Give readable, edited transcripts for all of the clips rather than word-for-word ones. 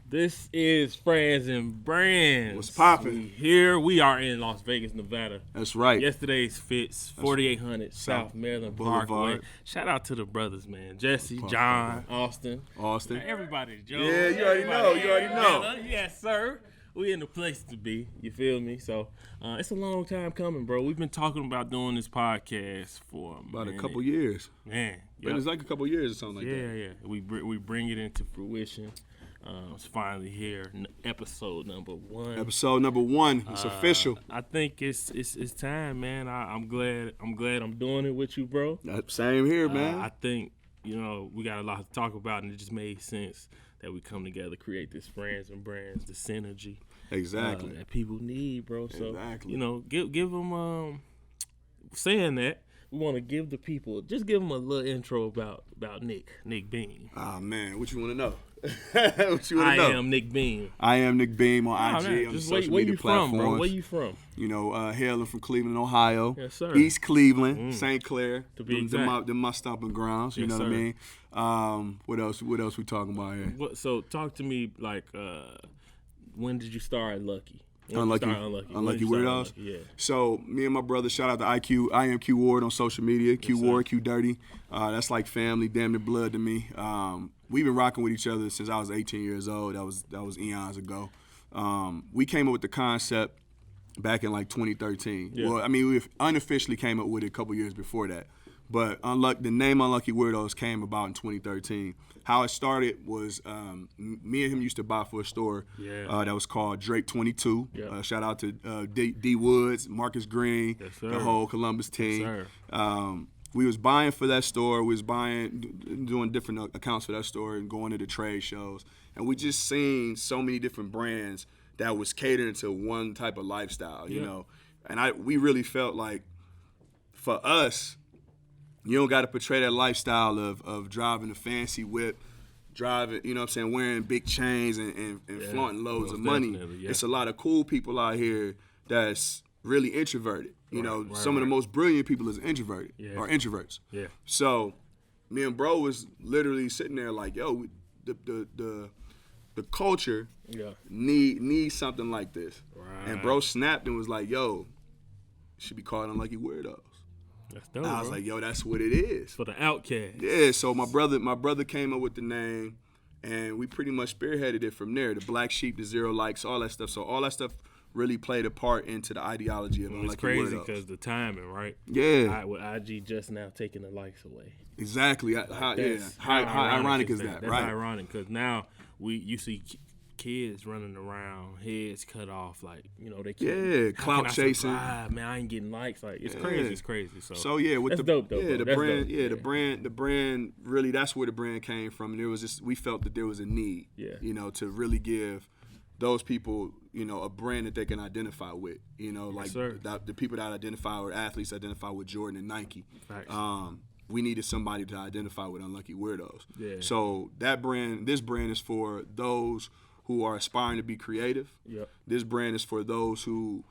This is Friends and Brands. What's poppin'? We are in Las Vegas, Nevada. That's right. Yesterday's Fits, 4800 South Maryland Parkway. Shout out to the brothers, man. Jesse, John, Austin. Everybody, Joe. Yeah, you already know. Yes, sir. We in the place to be. You feel me? So it's a long time coming, bro. We've been talking about doing this podcast for about a couple years. Man. But it's like a couple years or something like that. Yeah. We bring it into fruition. It's finally here, episode number 1. Episode number 1. It's official. I think it's time, man. I'm glad I'm doing it with you, bro. Same here, man. I think we got a lot to talk about, and it just made sense that we come together, create this Friends and Brands, the synergy. Exactly. That people need, bro. So exactly. Give them. Saying that, we want to give the people, just give them a little intro about Nick Beam. Oh man, what you want to know? I am Nick Beam. I am Nick Beam on IG, on the social media platforms. From, bro? Where you from? Hailing from Cleveland, Ohio. Yes, sir. East Cleveland, St. Clair. To be exact. Them my stomping grounds. You know what I mean? What else we talking about here? So talk to me, like, when did you start Lucky? Unlucky Weirdos. Yeah. So me and my brother, shout out to I am Q Ward on social media. Q Ward, Q Dirty. That's like family, damn near blood to me. We've been rocking with each other since I was 18 years old. That was eons ago. We came up with the concept back in like 2013. Yeah. Well, I mean, we unofficially came up with it a couple years before that. But the name Unlucky Weirdos came about in 2013. How it started was me and him used to buy for a store that was called Drake 22. Yeah. Shout out to D Woods, Marcus Green, the whole Columbus team. Yes, we was buying for that store. We was doing different accounts for that store and going to the trade shows. And we just seen so many different brands that was catering to one type of lifestyle, you know. And we really felt like, for us, you don't got to portray that lifestyle of driving a fancy whip, wearing big chains and flaunting loads of money. Yeah. It's a lot of cool people out here that's really introverted. Some of the most brilliant people is introverted or introverts. Yeah. So me and bro was literally sitting there like, yo, the culture needs something like this. Right. And bro snapped and was like, yo, it should be called Unlucky Weirdos. That's dope, I was like, yo, that's what it is. For the outcast. Yeah, so my brother came up with the name, and we pretty much spearheaded it from there. The black sheep, the zero likes, all that stuff. So all that stuff really played a part into the ideology of Unlucky Weirdos. It's crazy because the timing, right? Yeah. With IG just now taking the likes away. Exactly. How ironic is that, That's right? ironic because now you see kids running around, heads cut off, like, they keep clout chasing. Man, I ain't getting likes. Like, it's crazy. It's crazy. So with that's dope, though. Yeah, the the brand really, that's where the brand came from. And we felt that there was a need, to really give those people, a brand that they can identify with. The people that identify, or athletes identify with Jordan and Nike. We needed somebody to identify with Unlucky Weirdos. Yeah. So this brand is for those who are aspiring to be creative. Yep. This brand is for those who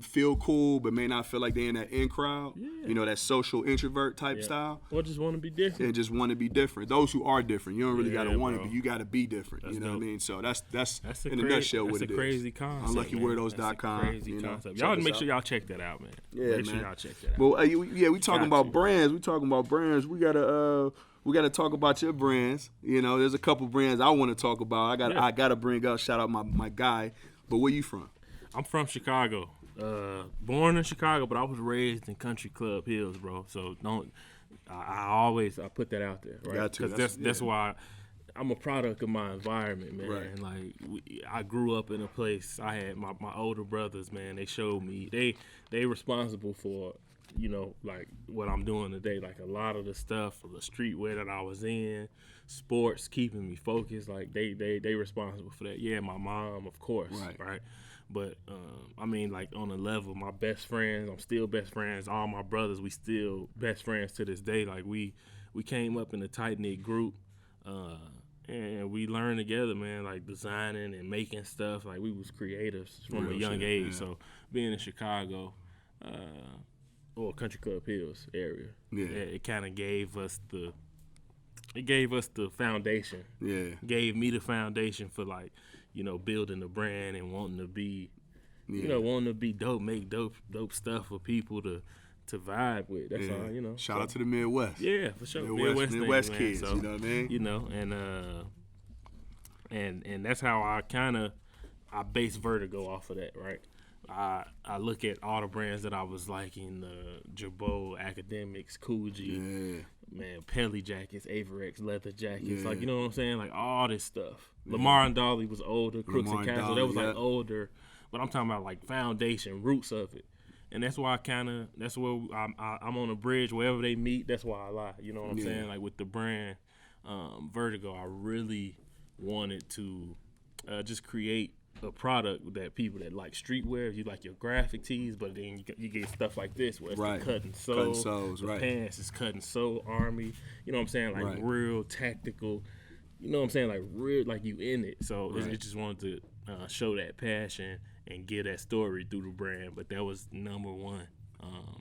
feel cool but may not feel like they're in that in crowd. Yeah. That social introvert type style. Or just want to be different. And just want to be different. Those who are different. You don't really gotta want it, but you gotta be different. That's you know dope. what I mean? So that's in a crazy, nutshell what it is. That's a crazy concept. UnluckyWeirdos.com. Crazy concept. Y'all make sure y'all check that out, man. Yeah, make sure y'all check that out. Well, we talking about brands. We talking about brands. We gotta talk about your brands. There's a couple brands I want to talk about. I gotta bring up, shout out my guy. But where you from? I'm from Chicago. Born in Chicago, but I was raised in Country Club Hills, bro. So I put that out there, right? Because that's why I'm a product of my environment, man. Right. Like I grew up in a place. I had my older brothers, man. They showed me they responsible for like what I'm doing today. Like a lot of the stuff, the streetwear that I was in, sports, keeping me focused. Like they responsible for that. Yeah, my mom, of course, right. But like on a level, my best friends, I'm still best friends. All my brothers, we still best friends to this day. Like we came up in a tight knit group, and we learned together, man. Like designing and making stuff. Like we was creatives from a young age. Yeah. So being in Chicago, or Country Club Hills area, it kind of gave us the it gave us the foundation. Yeah. Gave me the foundation for like, building the brand and wanting to be, wanting to be dope, make dope stuff for people to vibe with. That's all, Shout out to the Midwest. Yeah, for sure. Midwest thing, kids, so, you know what I mean? And that's how I base Vertigo off of that, right? I look at all the brands that I was liking, Jabot, Academics, Coogee, man, Pelly jackets, Averex leather jackets, like, you know what I'm saying? Like all this stuff. Lamar and Dolly was older, Crooks and Castle, that was like older, but I'm talking about like foundation, roots of it. And that's why that's where I'm on a bridge, wherever they meet, that's why I lie. You know what I'm saying? Like with the brand Vertigo, I really wanted to just create a product that people that like streetwear, you like your graphic tees, but then you get stuff like this where it's the cut and sew, the pants is cut and sew, army, you know what I'm saying? Like real tactical, you know what I'm saying? Like real, like you in it. So it just wanted to show that passion and get that story through the brand. But that was number one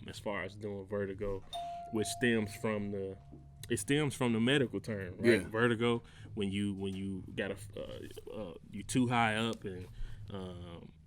as far as doing Vertigo, which stems from the medical term, right? Yeah. Vertigo, when you got you too high up and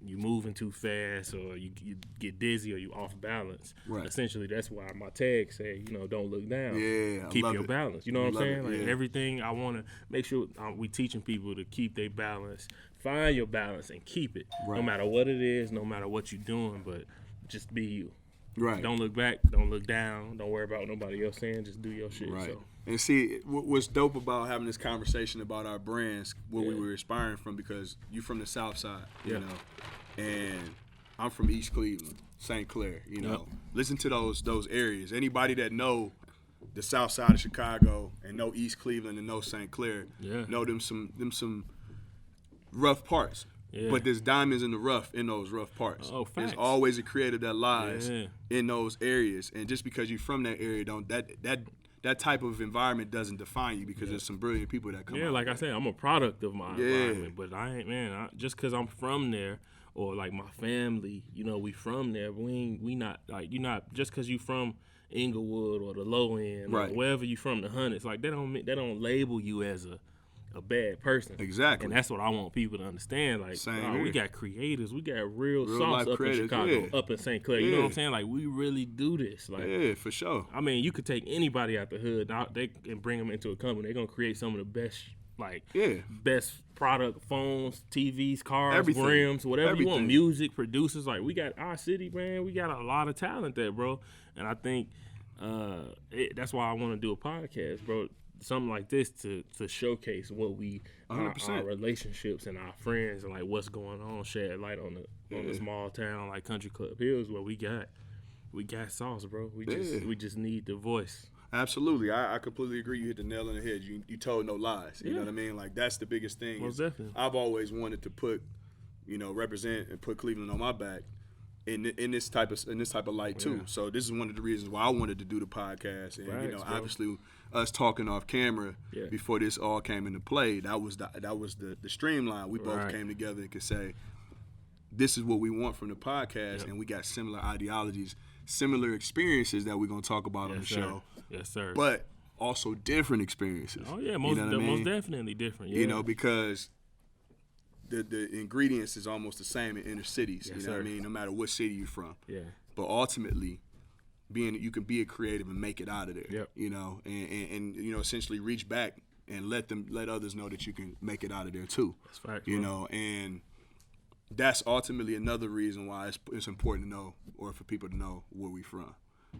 you moving too fast, or you get dizzy, or you off balance. Right. Essentially, that's why my tags say, don't look down. Yeah, keep your balance. You know what I'm saying? Like everything, I want to make sure we teaching people to keep their balance. Find your balance and keep it, no matter what it is, no matter what you're doing, but just be you. Right. Don't look back. Don't look down. Don't worry about what nobody else saying. Just do your shit. Right. So. And see, what's dope about having this conversation about our brands, what we were aspiring from, because you from the South Side, you know, and I'm from East Cleveland, St. Clair, you know. Listen to those areas. Anybody that know the South Side of Chicago and know East Cleveland and know St. Clair, know them some rough parts. Yeah. But there's diamonds in the rough in those rough parts. Oh, facts. There's always a creator that lies in those areas, and just because you're from that area, that type of environment doesn't define you, because there's some brilliant people that come out. Yeah, like I said, I'm a product of my environment, but I ain't, just because I'm from there, or like my family, we from there, we not, like, you're not, just because you from Inglewood or the low end, or wherever you from, the hundreds, like, they don't label you as a bad person. Exactly. And that's what I want people to understand. Like, we got creators, we got real sauce up in Chicago, up in St. Clair. You know what I'm saying? Like, we really do this. Like, yeah, for sure. I mean, you could take anybody out the hood, and bring them into a company. They're gonna create some of the best, best product, phones, TVs, cars, rims, whatever you want, music, producers. Like, we got our city, man. We got a lot of talent there, bro. And I think that's why I want to do a podcast, bro. Something like this to showcase what our relationships and our friends and like what's going on, shed light on the small town like Country Club Hills, where we got sauce, bro. We just need the voice. Absolutely, I completely agree. You hit the nail on the head. You told no lies. You know what I mean? Like, that's the biggest thing. Most definitely. I've always wanted to put, represent and put Cleveland on my back in this type of light too. So this is one of the reasons why I wanted to do the podcast, and obviously us talking off camera before this all came into play, that was the streamline. We both came together and could say, this is what we want from the podcast, and we got similar ideologies, similar experiences that we're gonna talk about on the show. Yes, sir. But also different experiences. Oh yeah, most definitely different. Yeah. Because the ingredients is almost the same in inner cities. Yes, what I mean? No matter what city you're from. Yeah. But ultimately, you can be a creative and make it out of there. Yep. And essentially reach back and let others know that you can make it out of there too. That's fact. And that's ultimately another reason why it's important to know, or for people to know, where we from.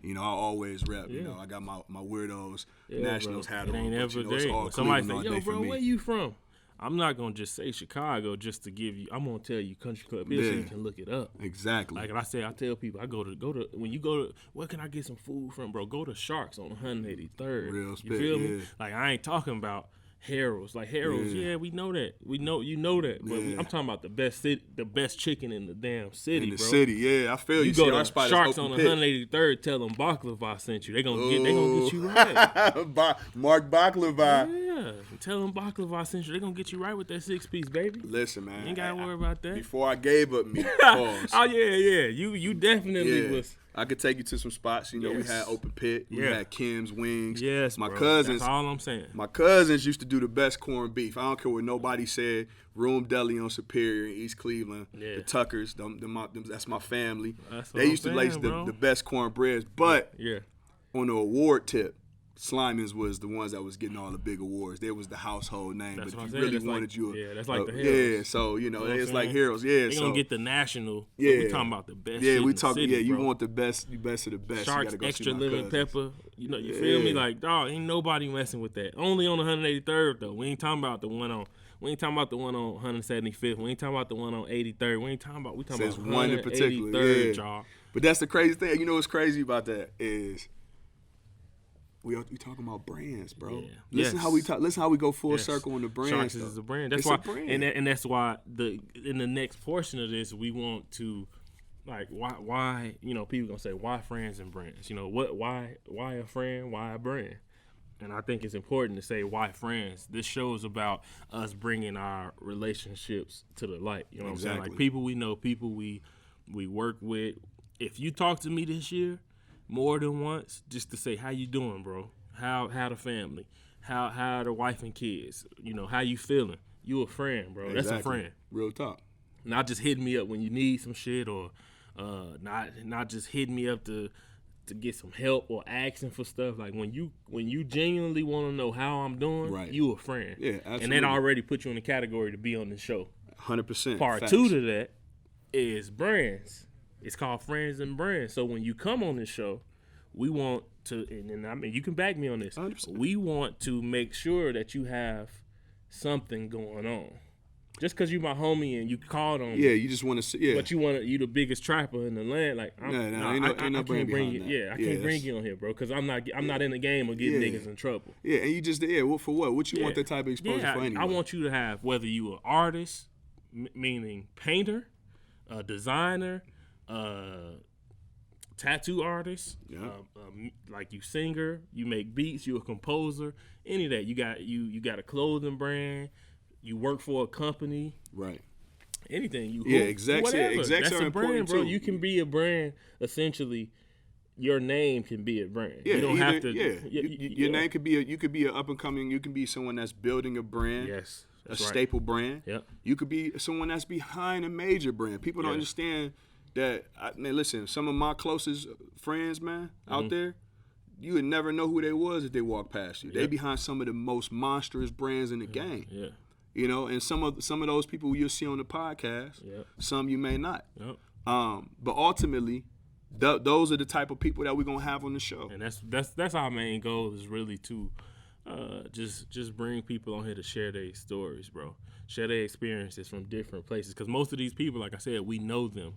I always rep. I got my weirdos, Nationals hat on. It ain't every day. Somebody say, "Yo, bro, where you from?" I'm not gonna just say Chicago just to give you. I'm gonna tell you Country Club Hill so you can look it up. Exactly. Like I said, I tell people I go to when you go to, where can I get some food from, bro? Go to Sharks on 183rd. Real spit, you feel me? Like, I ain't talking about Harold's. Like, Harold's, we know that. You know that. But I'm talking about the best chicken in the damn city, in the bro. city, yeah. I feel you. You go to Sharks on 183rd, tell them Baklava sent you. They gonna get you right. Mark Baklava. Yeah. Yeah, tell them Baklava Central. They're going to get you right with that 6-piece, baby. Listen, man. You ain't got to worry about that. Before I gave up meat, pause. Oh, yeah. You definitely was. I could take you to some spots. You know, we had Open Pit. We had Kim's Wings. Yes, my bro. cousins. That's all I'm saying. My cousins used to do the best corned beef. I don't care what nobody said. Room Deli on Superior in East Cleveland. Yeah. The Tuckers. That's my family. They used to lace the best cornbreads. But on the award tip, Slimans was the ones that was getting all the big awards. They was the household name. That's but if you really wanted that's like the Heroes. Yeah, so, you know it's like Heroes. Yeah, They're going to get the national. Yeah. We talking about the best Yeah, shit we in talking. the city, you bro. want the best of the best. Sharks you go extra see my lemon cousins. pepper. You know, you feel me? Like, dog, ain't nobody messing with that. Only on 183rd, though. We ain't talking about the one on 175th. We ain't talking about the one on 83rd. We talking about one in particular. 183rd, y'all. But that's the crazy thing. You know what's crazy about that is we talking about brands, bro. Yeah. Listen how we talk. Listen how we go full circle on the brands. Sharks is a brand. That's why, and that's why in the next portion of this we want to, like, why you know, people gonna say why friends and brands. You know what? Why a friend? Why a brand? And I think it's important to say why friends. This show is about us bringing our relationships to the light. You know what I'm saying? Like, people we know, people we work with. If you talk to me this year more than once, just to say how you doing, bro? How the family? How the wife and kids? You know, how you feeling? You a friend, bro. Exactly. That's a friend. Real talk. Not just hitting me up when you need some shit, or not just hitting me up to get some help or asking for stuff. Like, when you genuinely want to know how I'm doing, you a friend. Yeah, absolutely. And that already put you in the category to be on the show. 100%. Part 2 to that is brands. It's called FriendsNBrands. So when you come on this show, we want to, and I mean, you can back me on this. 100%. We want to make sure that you have something going on. Just because you my homie and you called on me. Yeah, you just want to see. Yeah. But you the biggest trapper in the land. Like, I can't bring you. Yeah, I can't bring you on here, bro, because I'm not in the game of getting niggas in trouble. Yeah, and you just well, for what? What you want that type of exposure for anyway? I want you to have, whether you an artist, meaning painter, designer, tattoo artist, like you singer, you make beats, you a composer, any of that. You got a clothing brand, you work for a company, right? Anything you execs, whatever. Execs That's are a brand, bro. too. You can be a brand. Essentially, your name can be a brand. Yeah, you don't have to. Yeah, your name could be you could be an up and coming. You can be someone that's building a brand. Yes, a staple brand. Yep. You could be someone that's behind a major brand. People don't understand that. Man, listen, some of my closest friends, man, out there, you would never know who they was if they walked past you. They behind some of the most monstrous brands in the game. Yeah. You know, and some of those people you'll see on the podcast, some you may not. Yep. But ultimately, those are the type of people that we're gonna have on the show. And that's our main goal, is really to just bring people on here to share their stories, bro. Share their experiences from different places. Because most of these people, like I said, we know them.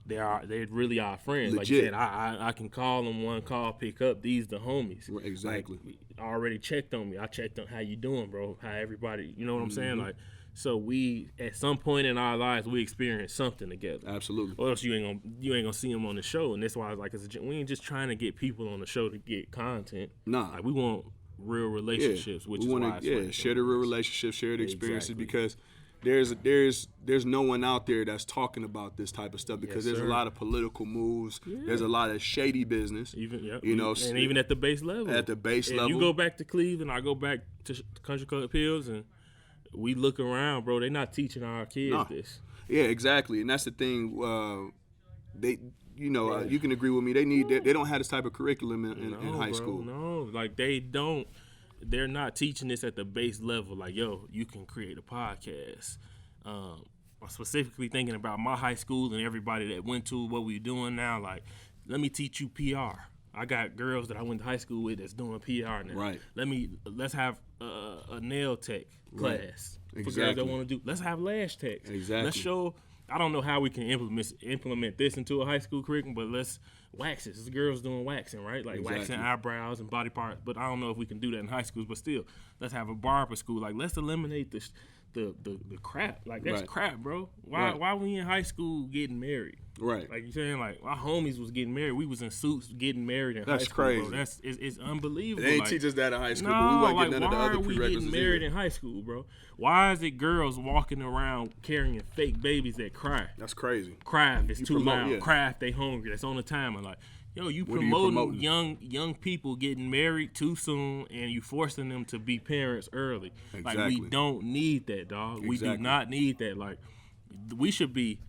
They're really our friends. Legit. Like you said, I can call them one call, pick up. These the homies. Right, exactly. Like, I already checked on me. I checked on how you doing, bro. How everybody, you know what I'm saying? Like, so we, at some point in our lives, we experience something together. Absolutely. Or else you ain't gonna see them on the show. And that's why I was like, we ain't just trying to get people on the show to get content. Nah. Like, we want real relationships, which is why it's share the real relationships, share the experiences, because there's no one out there that's talking about this type of stuff, because there's a lot of political moves. There's a lot of shady business. Even even at the base level. At the base level. You go back to Cleveland, I go back to Country Club Hills, and we look around, bro. They're not teaching our kids this. Yeah, exactly, and that's the thing. You can agree with me. They don't have this type of curriculum in high school. No, like they don't. They're not teaching this at the base level. Like, yo, you can create a podcast. I'm specifically thinking about my high school and everybody that went to what we're doing now. Like, let me teach you PR. I got girls that I went to high school with that's doing PR now. Right. Let's have a nail tech class for girls that want to do. Let's have lash techs. Exactly. Let's show. I don't know how we can implement this into a high school curriculum, but waxes. It's girls doing waxing, right? Like waxing eyebrows and body parts. But I don't know if we can do that in high schools. But still, let's have a barber school. Like, let's eliminate the crap. Like, that's crap, bro. Why we in high school getting married? Right. Like you saying, like our homies was getting married. We was in suits getting married in high school. Crazy. Bro. It's unbelievable. They ain't like, teach us that in high school. No, but we wasn't like getting none of the other why are we prerequisites getting married either. in high school, bro? Why is it girls walking around carrying fake babies that cry? That's crazy. Cry if it's too loud. Yeah. Cry if they hungry. That's on the timer. Like, yo, you promoting young people getting married too soon, and you forcing them to be parents early. Exactly. Like, we don't need that, dog. Exactly. We do not need that. Like, we should be,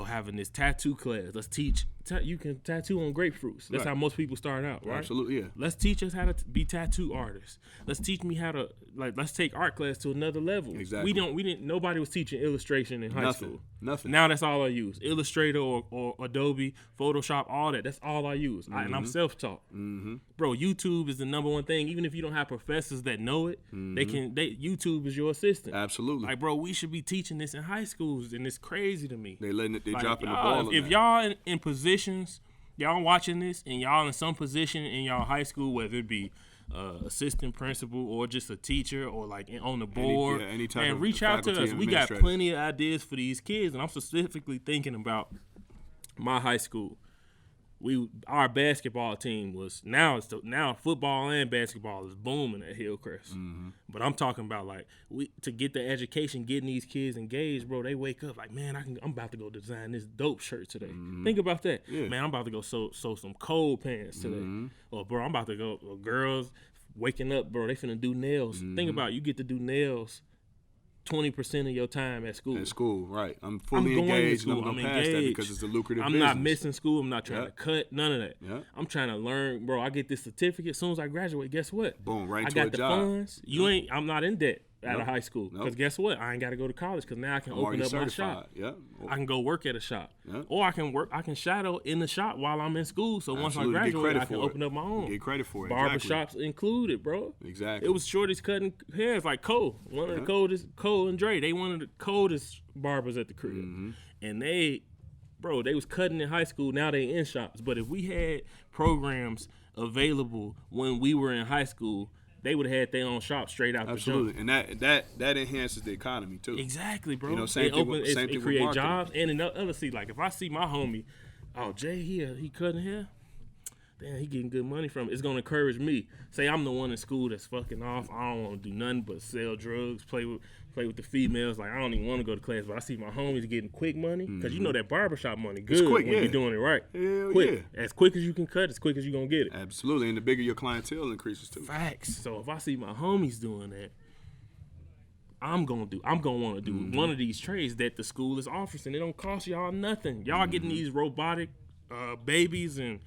having this tattoo class. Let's teach. You can tattoo on grapefruits. That's how most people start out, right? Absolutely, yeah. Let's teach us how to be tattoo artists. Let's teach me how to, let's take art class to another level. Exactly. Nobody was teaching illustration in high school. Nothing. Now that's all I use. Illustrator or Adobe, Photoshop, all that. That's all I use. And I'm self-taught. Mm-hmm. Bro, YouTube is the number one thing. Even if you don't have professors that know it, YouTube is your assistant. Absolutely. Like, bro, we should be teaching this in high schools, and it's crazy to me. They dropping the ball. If y'all in positions, y'all watching this, and y'all in some position in y'all high school, whether it be assistant principal or just a teacher or like on the board, any type and of reach out to us. We got plenty of ideas for these kids, and I'm specifically thinking about my high school. Our basketball team was now football and basketball is booming at Hillcrest. Mm-hmm. But I'm talking about like to get the education, getting these kids engaged, bro. They wake up like, man, I'm about to go design this dope shirt today. Mm-hmm. Think about that, man. I'm about to go sew some cold pants today. Mm-hmm. Or bro, I'm about to go. Girls waking up, bro. They finna do nails. Mm-hmm. Think about it, you get to do nails 20% of your time at school. At school, right. I'm fully engaged. I'm going past that because it's a lucrative business. I'm not missing school. I'm not trying to cut. None of that. Yep. I'm trying to learn, bro. I get this certificate. As soon as I graduate, guess what? Boom, right to a job. I got the funds. I'm not in debt out of high school. Because guess what? I ain't got to go to college because now I can open up my shop. Yep. I can go work at a shop. Yep. Or I can shadow in the shop while I'm in school. So once I graduate, I can open up my own. Get credit for it. Barbershops included, bro. Exactly. It was shorties cutting hairs like Cole. One of the coldest, Cole and Dre. They one of the coldest barbers at the crib. Mm-hmm. And they was cutting in high school. Now they in shops. But if we had programs available when we were in high school, they would have had their own shop straight out the jump. Absolutely, and that enhances the economy too. Exactly, bro. You know, same thing it create jobs. And another like if I see my homie, Jay he cutting hair, damn, he getting good money from it. It's gonna encourage me. Say I'm the one in school that's fucking off. I don't want to do nothing but sell drugs, play with the females. Like I don't even want to go to class, but I see my homies getting quick money because you know that barbershop money good. It's quick, when you're doing it right. Hell quick. As quick as you can cut, as quick as you gonna get it. Absolutely, and the bigger your clientele increases too. Facts. So if I see my homies doing that, I'm gonna want to do one of these trades that the school is offering. It don't cost y'all nothing. Y'all getting these robotic babies and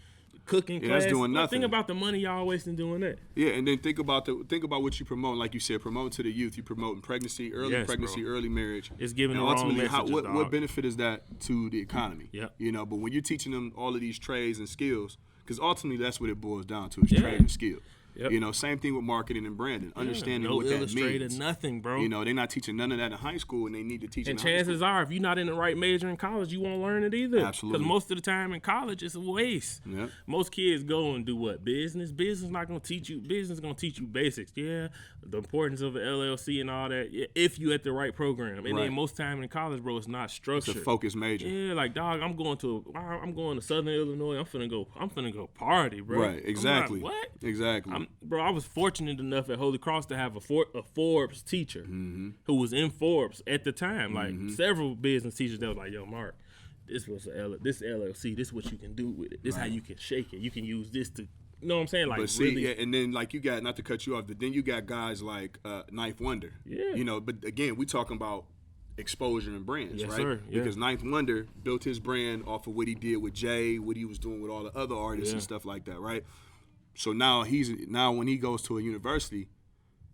cooking class. That's doing nothing. Think about the money y'all wasting doing that. Yeah, and then think about what you promote. Like you said, promoting to the youth. You promoting pregnancy, early marriage. It's giving them ultimately wrong messages, what benefit is that to the economy? Yeah. You know, but when you're teaching them all of these trades and skills, because ultimately that's what it boils down to is trade and skill. Yep. You know, same thing with marketing and branding. Understanding what that means. Nothing, bro. You know, they're not teaching none of that in high school, and they need to teach it in high school. And chances are, if you're not in the right major in college, you won't learn it either. Absolutely. Because most of the time in college, it's a waste. Yep. Most kids go and do what? Business. Business not going to teach you. Business going to teach you basics. Yeah, the importance of an LLC and all that. Yeah, if you at the right program. And then most time in college, bro, it's not structured. It's a focused major. Yeah, like dog, I'm going to Southern Illinois. I'm finna go party, bro. Right. Exactly. Like, what? Exactly. I was fortunate enough at Holy Cross to have a Forbes teacher who was in Forbes at the time. Like several business teachers that was like, yo, Mark, this LLC, this is what you can do with it. This is how you can shake it. You can use this to, you know what I'm saying? Like, but see, really, and then like you got, not to cut you off, but then you got guys like Ninth Wonder. Yeah. You know, but again, we talking about exposure and brands, yes, right? Sir. Yeah. Because Ninth Wonder built his brand off of what he did with Jay, what he was doing with all the other artists and stuff like that, right? So now when he goes to a university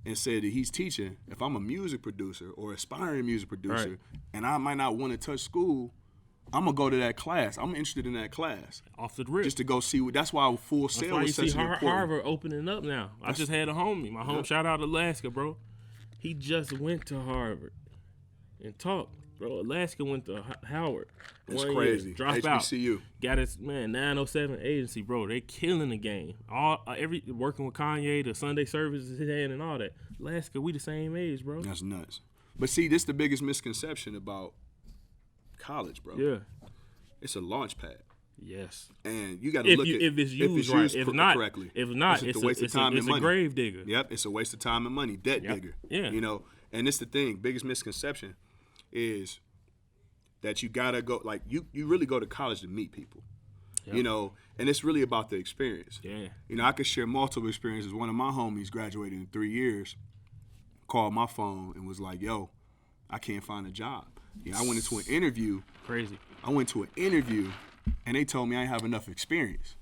and said that he's teaching, if I'm a music producer or aspiring music producer and I might not want to touch school, I'm going to go to that class. I'm interested in that class. Off the rip. Just to go see that's why Full Sail was such an important. Harvard opening up now. I just had a homie. My home, shout out Alaska, bro. He just went to Harvard and talked. bro. Alaska went to Howard. It's 1 crazy. Year, dropped HBCU. out. Got his 907 agency, bro. They killing the game. Working with Kanye, the Sunday services he had and all that. Alaska, we the same age, bro. That's nuts. But see, this is the biggest misconception about college, bro. Yeah. It's a launch pad. Yes. And you got to look at if it's used right. If not, correctly. If not, it's a waste of time and money. It's a grave digger. Yep, it's a waste of time and money. Debt digger. Yeah. You know, and it's the thing. Biggest misconception is that you gotta go. Like you really go to college to meet people. Yep. You know, and it's really about the experience. Yeah. You know, I could share multiple experiences. One of my homies graduated in 3 years. Called my phone and was like, "Yo, I can't find a job." You know, I went into an interview. Crazy. I went to an interview, and they told me I didn't have enough experience.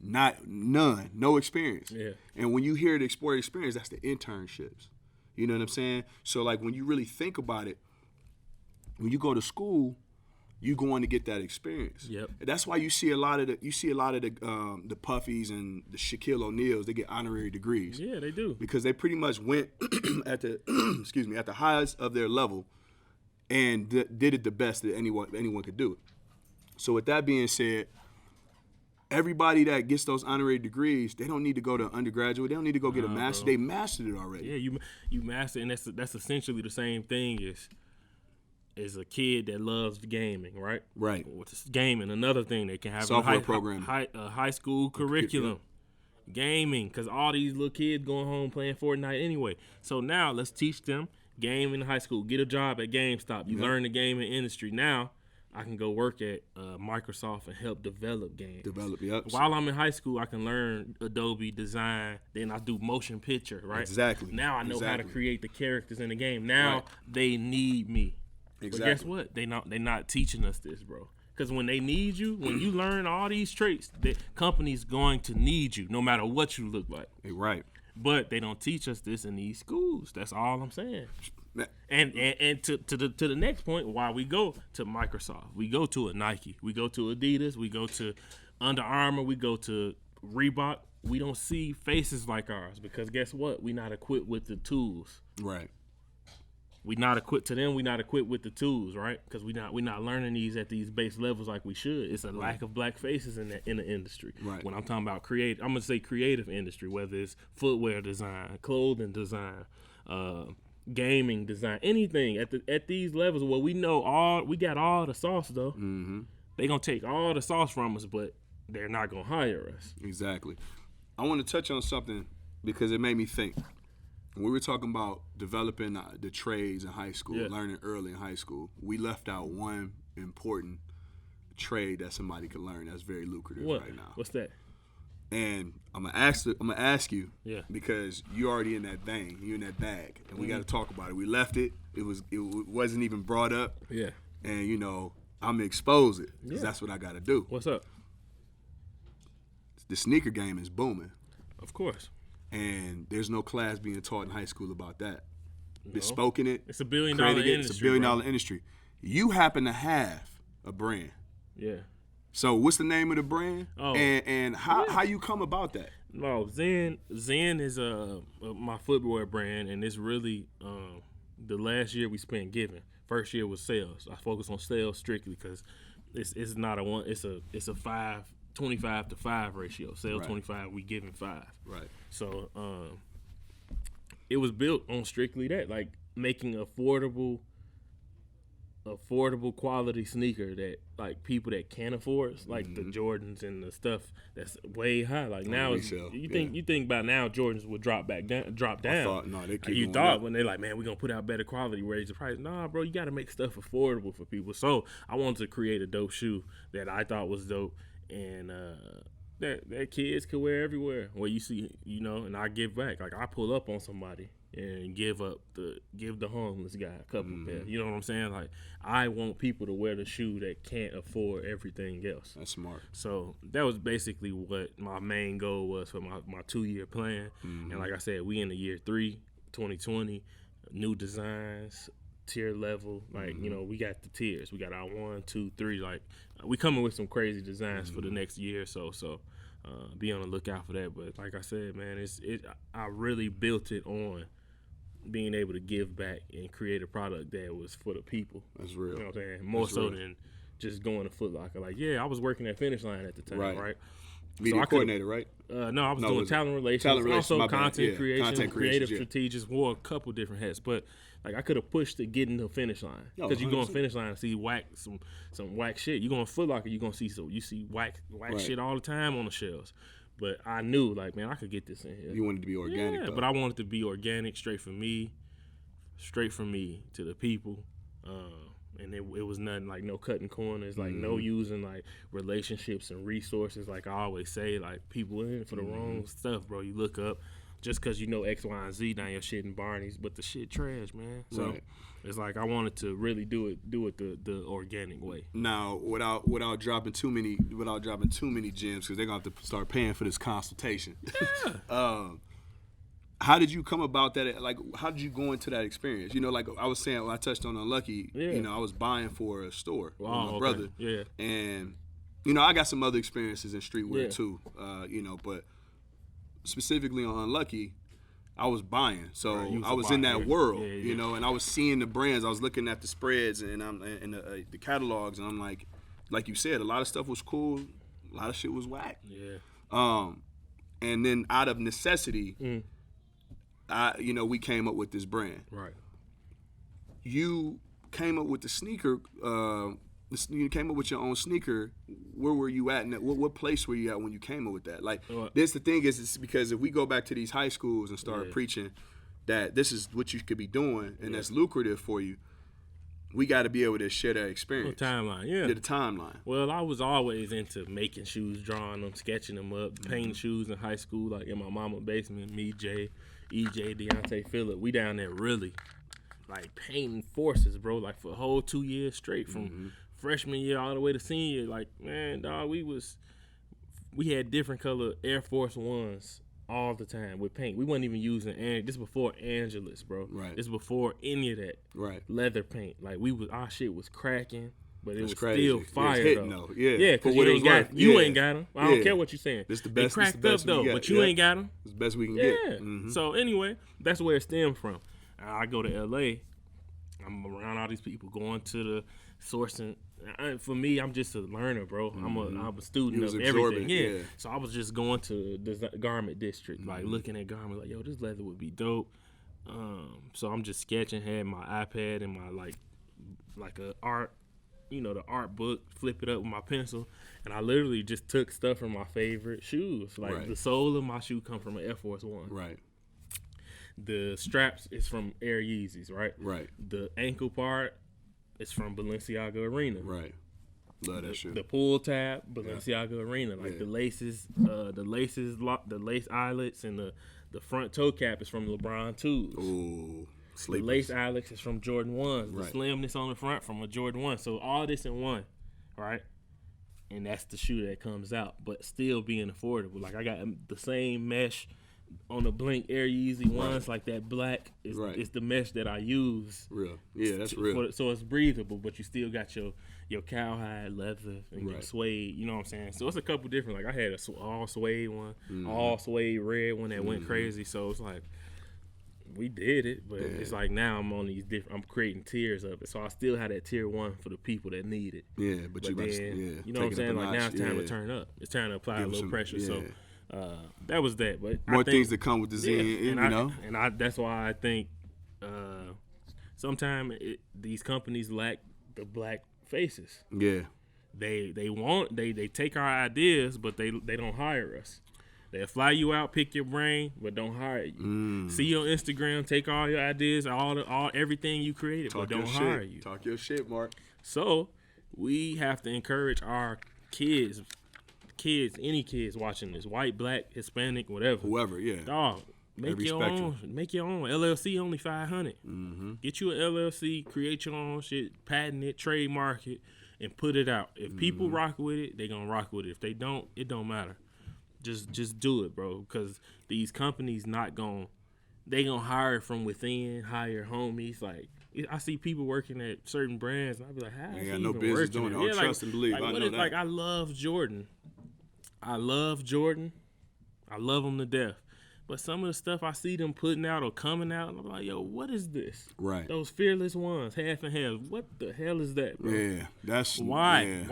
No experience. Yeah. And when you hear the sport experience, that's the internships. You know what I'm saying? So like when you really think about it, when you go to school, you going to get that experience. Yep. That's why you see a lot of the the Puffies and the Shaquille O'Neals. They get honorary degrees. Yeah, they do. Because they pretty much went at the at the highest of their level and did it the best that anyone could do it. So with that being said, everybody that gets those honorary degrees, they don't need to go to undergraduate. They don't need to go get a master. Bro. They mastered it already. Yeah, you master, and that's essentially the same thing as a kid that loves gaming, right? Right. What's gaming? Another thing they can have Software a programming. high school curriculum. Gaming, because all these little kids going home playing Fortnite anyway. So now let's teach them game in high school. Get a job at GameStop. You learn the gaming industry. Now I can go work at Microsoft and help develop games. Yep. While I'm in high school, I can learn Adobe design. Then I do motion picture, right? Exactly. Now I know how to create the characters in the game. Now they need me. Exactly. But guess what? They not teaching us this, bro. Because when they need you, when you learn all these traits, the company's going to need you, no matter what you look like. Right. But they don't teach us this in these schools. That's all I'm saying. And to the next point, why we go to Microsoft, we go to a Nike, we go to Adidas, we go to Under Armour, we go to Reebok. We don't see faces like ours because guess what? We not equipped with the tools. Right. We not equipped to them. We not equipped with the tools, right? Because we not learning these at these base levels like we should. It's a lack of black faces in the industry. Right. When I'm talking about I'm gonna say creative industry, whether it's footwear design, clothing design, gaming design, anything at these levels where we got all the sauce though. Mm-hmm. They gonna take all the sauce from us, but they're not gonna hire us. Exactly. I want to touch on something because it made me think. When we were talking about developing the trades in high school, learning early in high school, we left out one important trade that somebody could learn that's very lucrative right now. What's that? And I'm gonna ask you, because you're already in that vein, you're in that bag, and we got to talk about it. We left it; it wasn't even brought up. Yeah. And I'm gonna expose it because that's what I got to do. What's up? The sneaker game is booming. Of course. And there's no class being taught in high school about that. No. Bespoking it. It's $1 billion industry. It's $1 billion industry. You happen to have a brand. Yeah. So what's the name of the brand? Oh. And how you come about that? No, Zen is my footwear brand, and it's really the last year we spent giving. First year was sales. I focus on sales strictly because it's not a one. It's a 25 to 5 ratio. Sale 25, we giving 5. Right. So it was built on strictly that, like making affordable quality sneaker that like people that can't afford, like the Jordans and the stuff that's way high. Like now, you think about now Jordans would drop down. I thought, no, they keep you going thought up. when they're like, man, we're gonna put out better quality, raise the price. Nah, bro, you got to make stuff affordable for people. So I wanted to create a dope shoe that I thought was dope. And that kids could wear everywhere. Where you see, and I give back. Like I pull up on somebody and give the homeless guy a couple pairs. You know what I'm saying? Like I want people to wear the shoe that can't afford everything else. That's smart. So that was basically what my main goal was for my 2-year plan. And like I said, we in the year 3, 2020, new designs, tier level, like we got the tiers. We got our 1, 2, 3. Like we coming with some crazy designs for the next year or so. So be on the lookout for that. But like I said, man, I really built it on being able to give back and create a product that was for the people. That's real. You know what I'm saying? More That's so real. than just going to Foot Locker. Like, yeah, I was working at Finish Line at the time, right? Media coordinator, right? No, I was doing talent relations, also my bad. content creation, Content creative creations, strategists, wore a couple different hats. But like I could have pushed to get in the Finish Line because you go on 100%. Finish Line and see some whack shit. You go on Foot Locker, you gonna see whack shit all the time on the shelves. But I knew, like, man, I could get this in here. You wanted to be organic, yeah, though. But I wanted to be organic, straight from me to the people. And it was nothing like no cutting corners, like no using like relationships and resources. Like I always say, like people in it for the wrong stuff, bro. You look up just because you know X, Y, and Z down your shit in Barney's, but the shit trash, man. So it's like I wanted to really do it the organic way. Now, without dropping too many gems, because they're gonna have to start paying for this consultation. Yeah. How did you come about that? Like, how did you go into that experience? You know, like I was saying, when I touched on Unlucky, you know, I was buying for a store with my brother. Yeah. And, you know, I got some other experiences in streetwear too, you know, but specifically on Unlucky, I was buying. So I was in that world, you know, and I was seeing the brands. I was looking at the spreads and the catalogs, and I'm like you said, a lot of stuff was cool. A lot of shit was whack. Yeah. And then out of necessity, we came up with this brand. Right. You came up with the sneaker. You came up with your own sneaker. Where were you at? And what place were you at when you came up with that? Like, this the thing is, it's because if we go back to these high schools and start preaching that this is what you could be doing and that's lucrative for you, we got to be able to share that experience. The timeline, yeah. The timeline. Well, I was always into making shoes, drawing them, sketching them up, painting shoes in high school, like in my mama's basement. Me, Jay, EJ, Deontay, Phillip, we down there really, like, painting forces, bro, like for a whole 2 years straight, from freshman year all the way to senior year. Like, man, dog, we had different color Air Force Ones all the time with paint. We wasn't even using, this before Angelus, bro. Right. This before any of that. Right. Leather paint. Like, our shit was cracking, but it was crazy. still fire, hitting, though. Yeah, Yeah, because you ain't got them. I don't care what you're saying. It's the best. They cracked up, though, but you ain't got them. It's the best we can get. Mm-hmm. So, anyway, that's where it stemmed from. I go to L.A., I'm around all these people going to the sourcing. For me, I'm just a learner, bro. I'm a student of everything. Yeah. So I was just going to the garment district, like looking at garment, like, yo, this leather would be dope. So I'm just sketching, had my iPad and my like a art, the art book, flip it up with my pencil, and I literally just took stuff from my favorite shoes. Like the sole of my shoe come from an Air Force One. Right. The straps is from Air Yeezys, right? Right. The ankle part is from Balenciaga Arena. Right. Love that shit. The pull tab, Balenciaga Arena. Like the laces, the lace eyelets, and the front toe cap is from LeBron 2s. Ooh. The lace eyelets is from Jordan 1s. The slimness on the front from a Jordan 1. So all this in one, right? And that's the shoe that comes out, but still being affordable. Like I got the same mesh on the Blink Air Yeezy ones, like that black is the mesh that I use. Real. Yeah, that's real. So it's breathable, but you still got your cowhide leather and your suede, you know what I'm saying? So it's a couple different, like I had a all suede one, all suede red one that went crazy. So it's like, we did it, but it's like now I'm on these different, I'm creating tiers of it. So I still have that tier 1 for the people that need it. Yeah, but you know what I'm saying? Like now it's time to turn up. It's time to apply a little pressure. So that was that. But more things that come with the zine, and that's why I think sometimes these companies lack the black faces. Yeah, they take our ideas, but they don't hire us. They'll fly you out, pick your brain, but don't hire you. See you on Instagram, take all your ideas, all everything you created, but don't hire you. Talk your shit, Mark. So we have to encourage our kids, any kids watching this, white, black, Hispanic, whatever. Whoever, yeah. Dog, make your own. Make your own. LLC only $500. Get you an LLC, create your own shit, patent it, trademark it, and put it out. If people rock with it, they gonna rock with it. If they don't, it don't matter. Just do it, bro. Because these companies they gonna hire from within, hire homies. Like I see people working at certain brands, and I be like, how? They got no business doing it. I trust and believe. I know that. Like I love Jordan. I love him to death. But some of the stuff I see them putting out or coming out, and I'm like, yo, what is this? Right. Those fearless ones, half and half. What the hell is that, bro? Yeah, that's why. Yeah.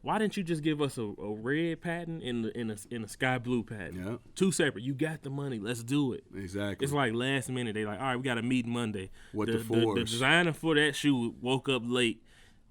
Why didn't you just give us a red patent in a sky blue patent? Yeah. Two separate. You got the money. Let's do it. Exactly. It's like last minute. They like, all right, we got a meeting Monday. What the the force? The designer for that shoe woke up late.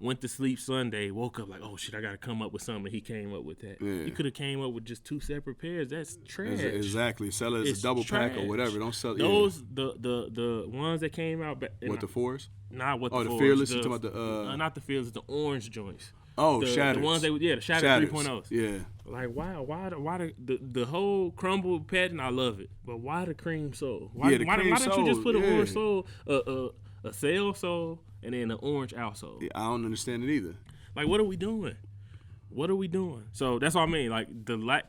Went to sleep Sunday, woke up like, oh shit, I gotta come up with something. He came up with that. Yeah. You could have came up with just two separate pairs. That's trash. Exactly. Sell it as It's a double trash. pack or whatever. Don't sell those the ones that came out. What, the fours? Not what Oh, the the fours, Fearless? the- You talking about the not the Fearless, the orange joints. Oh, the Shatters. The ones the Shatter Shatters. 3.0s. Yeah. Like why the whole crumble pattern? I love it, but why the cream sole? Why, Yeah, the why cream don't you just sole, put an yeah. orange sole, a sail sole, and then an orange outsole? Yeah, I don't understand it either. Like, what are we doing? What are we doing? So that's what I mean. Like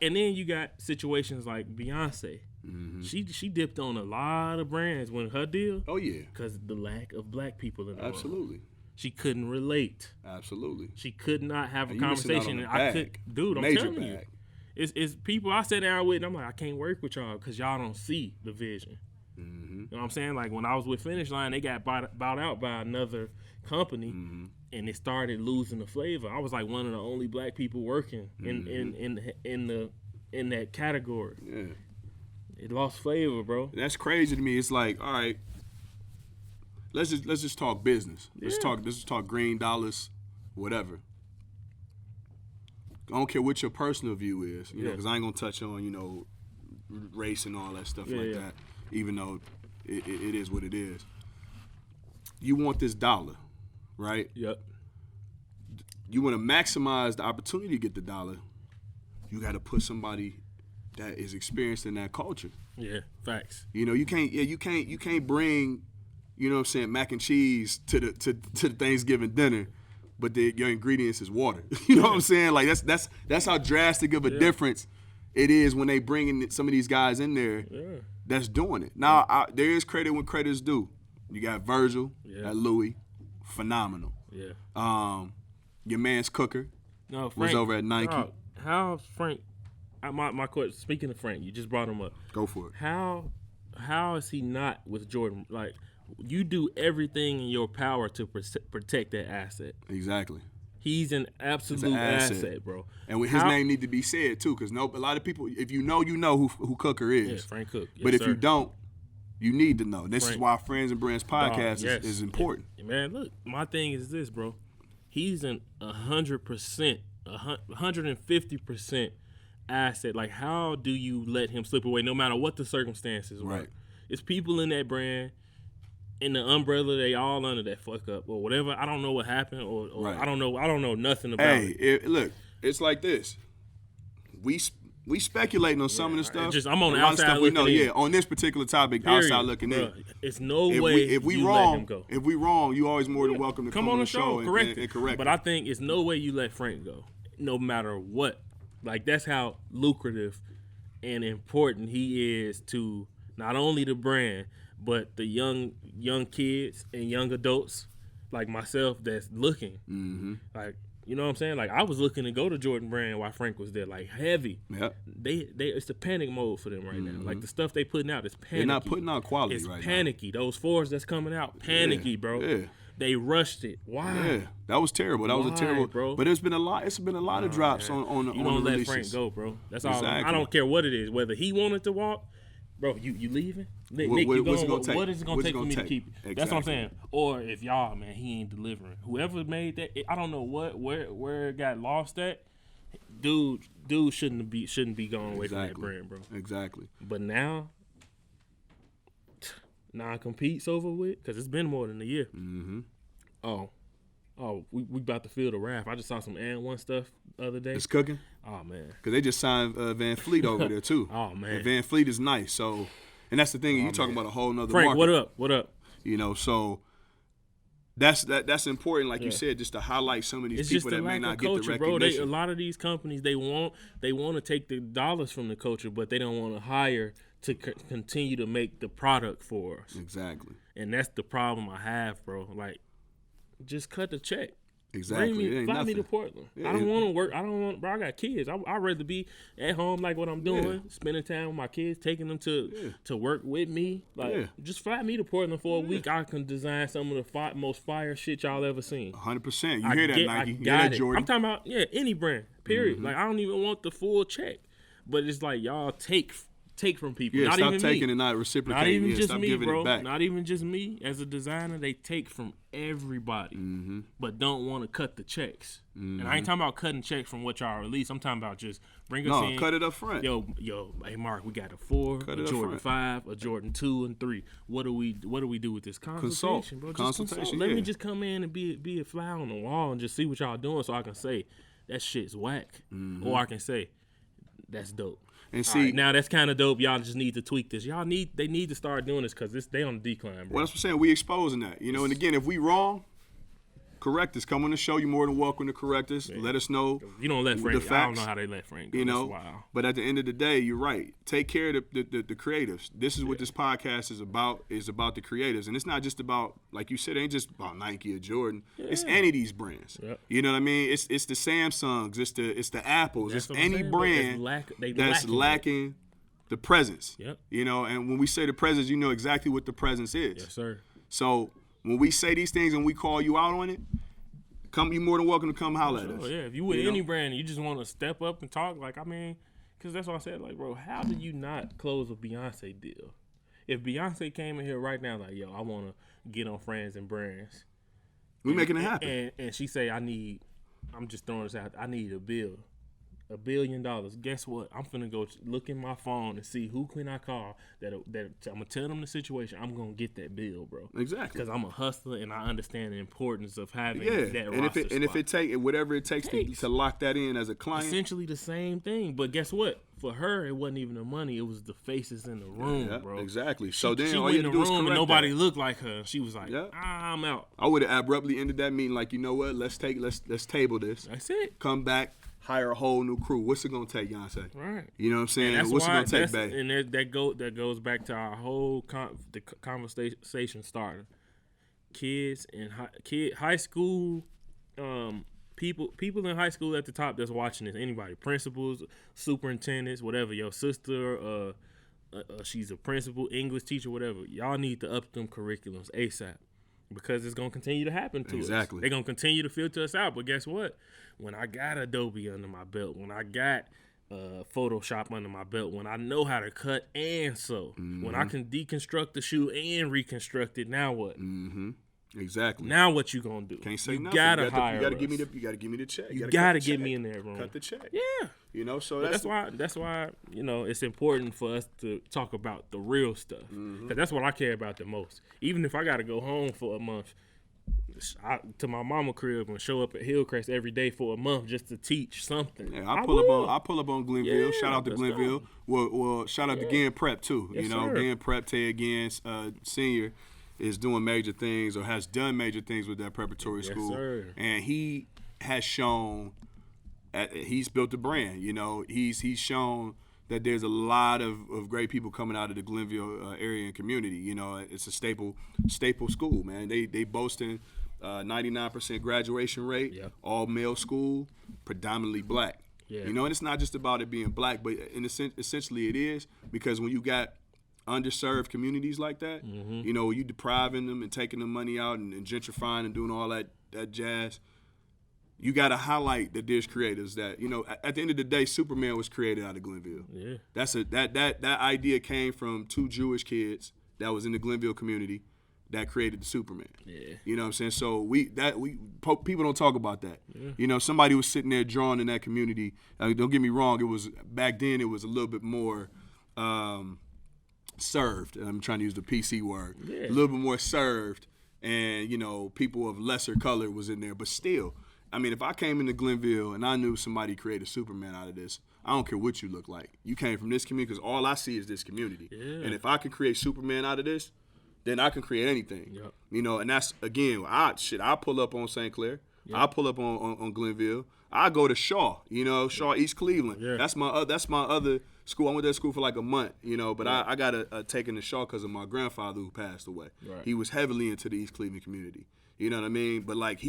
and then you got situations like Beyonce. Mm-hmm. She dipped on a lot of brands when her deal. Oh yeah. Because the lack of black people in the world. Absolutely. She couldn't relate. Absolutely. She could not have a And you missing out conversation. on a And I bag. could, dude. I'm Major telling you, bag. it's people I sat down with, and I'm like, I can't work with y'all because y'all don't see the vision. Mm-hmm. You know what I'm saying? Like when I was with Finish Line, they got bought out by another company, Mm-hmm. and it started losing the flavor. I was like one of the only black people working in that category. Yeah. It lost flavor, bro. That's crazy to me. It's like, all right, let's just talk business. Let's Yeah. talk green dollars, whatever. I don't care what your personal view is, you know, because I ain't gonna touch on, you know, race and all that stuff like that, even though it is what it is. You want this dollar, right? Yep. You want to maximize the opportunity to get the dollar. You got to put somebody that is experienced in that culture. Yeah. Facts. You know, you can't bring, you know what I'm saying, mac and cheese to the Thanksgiving dinner, but your ingredients is water. You know what I'm saying? Like that's how drastic of a difference it is when they bring in some of these guys in there that's doing it. Now, there is credit when credit's due. You got Virgil at Louis, phenomenal. Yeah. Your man's Cooker No, Frank, was over at Nike. How's Frank? My question. Speaking of Frank, you just brought him up. Go for it. How is he not with Jordan? Like, you do everything in your power to protect that asset. Exactly. He's an absolute asset, bro. And his name need to be said too, because a lot of people, if you know who Cooker is. Yeah, Frank Cook. Yes, but if sir. you don't, you need to know. This Frank. is why Friends and Brands podcast is important. Man, look, my thing is this, bro. He's an 100%, 150% asset. Like, how do you let him slip away no matter what the circumstances? Right. It's people in that brand, in the umbrella, they all under that fuck up or whatever. I don't know what happened or Right. I don't know nothing about it. Look, it's like this. We speculating on some of the stuff. I'm on the A lot of outside stuff we know. looking in. Yeah, on this particular topic, Period, outside looking bruh. in. It's no If way we you wrong, let him go. if we wrong, you always more than welcome to Come on the show, and correct and it. correct But it. I think it's no way you let Frank go, no matter what. Like, that's how lucrative and important he is to not only the brand, but the young kids and young adults like myself that's looking. Mm-hmm. Like, you know what I'm saying? Like, I was looking to go to Jordan Brand while Frank was there, like heavy. Yep. They it's the panic mode for them right now. Like, the stuff they putting out is panicky. They're not putting out quality It's right panicky. Those fours that's coming out, panicky, bro. Yeah. They rushed it. Why? now. Yeah, that was terrible. That was a Why, terrible. bro? But it's been a lot of drops Man. on You the don't let releases. Frank go, bro. That's all. Exactly. I don't care what it is. Whether he wanted to walk, bro, you leaving? Nick, you what's it going? gonna take? What is it gonna What's it take for gonna me to take? keep it? Exactly. That's what I'm saying. Or if y'all, man, he ain't delivering. Whoever made that, I don't know where it got lost at. Dude shouldn't be going away from that brand, bro. Exactly. But now, non-compete's over with because it's been more than a year. Mm-hmm. Oh, we about to feel the wrath. I just saw some N1 stuff the other day. It's cooking. Oh man. Because they just signed Van Fleet over there too. Oh man. And Van Fleet is nice. So, and that's the thing. You talking about a whole nother Frank, market. what up? You know, so that's important. Like you said, just to highlight some of these It's people just that the may lack not of get culture, the bro. recognition. A lot of these companies they want to take the dollars from the culture, but they don't want to hire to continue to make the product for us. Exactly. And that's the problem I have, bro. Like, just cut the check. Exactly. Fly me to Portland. Yeah, I don't want to work. Bro, I got kids. I'd rather be at home like what I'm doing, spending time with my kids, taking them to work with me. Like, just fly me to Portland for a week. I can design some of the most fire shit y'all ever seen. 100%. You hear that, Nike? I You hear got that, it. Jordan? I'm talking about, any brand, period. Like, I don't even want the full check. But it's like, y'all take from people. Yeah, not stop even taking me. and not reciprocating. Not even just stop me, giving bro. it back. Not even just me. As a designer, they take from everybody, but don't want to cut the checks. And I ain't talking about cutting checks from what y'all release. I'm talking about just bring us in. No, cut it up front. Yo, hey Mark, we got a 4, a Jordan 5, a Jordan 2, and 3. What do we do with this consultation, bro? Just consult. Let me just come in and be a fly on the wall and just see what y'all doing, so I can say that shit's whack, or I can say that's dope. And see, right, now that's kind of dope. Y'all just need to tweak this. They need to start doing this because they on the decline, bro. Well, that's what I'm saying. We exposing that, And again, if we wrong, correct us. Come on the show. You're more than welcome to correct us. Man. Let us know. You don't let Frank. The facts, I don't know how they let Frank go. That's wild. But at the end of the day, you're right. Take care of the creatives. This is what this podcast is about. Is about the creatives, and it's not just about, like you said, it ain't just about Nike or Jordan. It's any of these brands. Yep. You know what I mean? It's the Samsungs. It's the Apples. It's any brand that's lacking the presence. Yep. And when we say the presence, you know exactly what the presence is. Yes, sir. So when we say these things and we call you out on it, you're more than welcome to come holler at us. Yeah, if you with any brand and you just want to step up and talk, because that's what I said, bro, how do you not close a Beyonce deal? If Beyonce came in here right now, like, yo, I want to get on FriendsNBrands. We making it happen. And she say, I'm just throwing this out, I need a bill. $1 billion. Guess what? I'm finna go look in my phone and see who can I call that I'm gonna tell them the situation. I'm gonna get that bill, bro. Exactly. Because I'm a hustler and I understand the importance of having that roster spot. And if it take whatever it takes to lock that in as a client, essentially the same thing. But guess what? For her, it wasn't even the money. It was the faces in the room, bro. Exactly. So then she all went you in had the to do is room and correct nobody that. looked like her. She was like, I'm out. I would have abruptly ended that meeting like, you know what? Let's table this. That's it. Come back. Hire a whole new crew. What's it gonna take, Beyonce? Right. You know what I'm saying? What's it gonna take, babe? And that goes back to our whole the conversation starter. Kids in high school, people in high school at the top that's watching this. Anybody, principals, superintendents, whatever. Your sister, she's a principal, English teacher, whatever. Y'all need to up them curriculums ASAP. Because it's going to continue to happen to us. They're going to continue to filter us out. But guess what? When I got Adobe under my belt, when I got Photoshop under my belt, when I know how to cut and sew, when I can deconstruct the shoe and reconstruct it, now what? Exactly. Now what you going to do? Can't say you nothing. Gotta you hire gotta us. you gotta give me the check. You gotta get me in that room. Cut the check. Yeah. So that's why it's important for us to talk about the real stuff. Because that's what I care about the most. Even if I got to go home for a month to my mama crib and show up at Hillcrest every day for a month just to teach something. Yeah, I pull up on Glenville. Yeah, shout out to Glenville. Well, shout out to Gann Prep too. Yes, Gann Prep, Ted Gans, Senior, is doing major things or has done major things with that preparatory school. Sir. And he has shown he's built a brand. He's shown that there's a lot of great people coming out of the Glenville area and community. It's a staple school, man. They boasting 99% graduation rate, all male school, predominantly black. Yeah. And it's not just about it being black, but essentially it is, because when you got underserved communities like that, you depriving them and taking the money out and gentrifying and doing all that jazz, you got to highlight that there's creators that, at the end of the day, Superman was created out of Glenville. Yeah. That idea came from 2 Jewish kids that was in the Glenville community that created the Superman. Yeah. You know what I'm saying? So people don't talk about that. Yeah. Somebody was sitting there drawing in that community. Don't get me wrong, back then it was a little bit more served. I'm trying to use the PC word. Yeah. A little bit more served, and people of lesser color was in there, but still, if I came into Glenville and I knew somebody created Superman out of this, I don't care what you look like. You came from this community, because all I see is this community. Yeah. And if I can create Superman out of this, then I can create anything. Yep. And that's, again, I pull up on St. Clair. Yep. I pull up on Glenville. I go to Shaw, Shaw, East Cleveland. Yeah. That's my other school. I went to that school for like a month, but I got a taken to Shaw because of my grandfather who passed away. Right. He was heavily into the East Cleveland community. You know what I mean? But like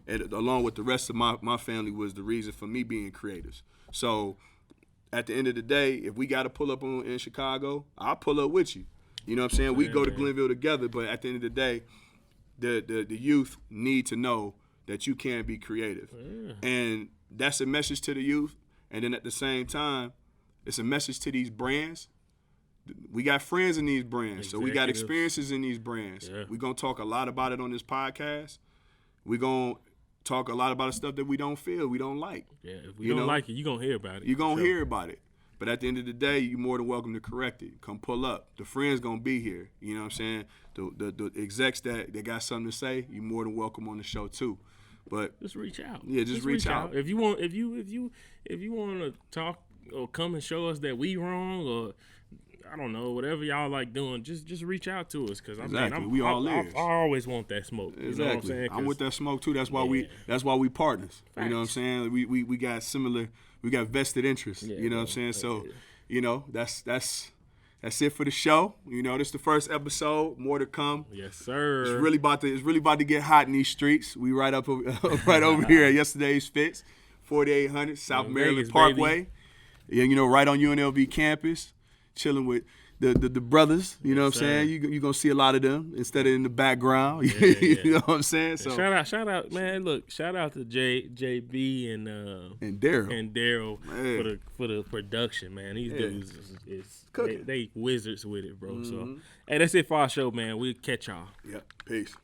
and along with the rest of my family was the reason for me being creatives. So at the end of the day, if we got to pull up in Chicago, I'll pull up with you. You know what I'm saying? We go to Glenville together, but at the end of the day, the youth need to know that you can be creative. Yeah. And that's a message to the youth. And then at the same time, it's a message to these brands. We got friends in these brands, so we got experiences in these brands. Yeah. We're going to talk a lot about it on this podcast. We're going to talk a lot about the stuff that we don't feel, we don't like. Yeah, if we don't like it, you're going to hear about it. You're going to hear about it. But at the end of the day, you're more than welcome to correct it. Come pull up. The friends going to be here. You know what I'm saying? The execs that got something to say, you're more than welcome on the show too. But just reach out. Yeah, just reach out. If you want to talk or come and show us that we wrong, or I don't know, whatever y'all like doing, just reach out to us, because we all ears. I always want that smoke. Exactly. You know what I'm saying? I'm with that smoke too. That's why we partners. Facts. You know what I'm saying? We got similar. We got vested interests. Yeah, you know what I'm saying? So, you know, that's it for the show. You know, this is the first episode. More to come. Yes, sir. It's really about to get hot in these streets. We right over here at Yesterday's Fits, 4800 South Maryland Vegas, Parkway. Yeah, you know, right on UNLV campus, chilling with the brothers. You know what I'm saying? You're going to see a lot of them instead of in the background. Yeah, you know what I'm saying? So shout out, man. Look, shout out to JB and Daryl for the production, man. These dudes they wizards with it, bro. So, hey, that's it for our show, man. We'll catch y'all. Yep. Peace.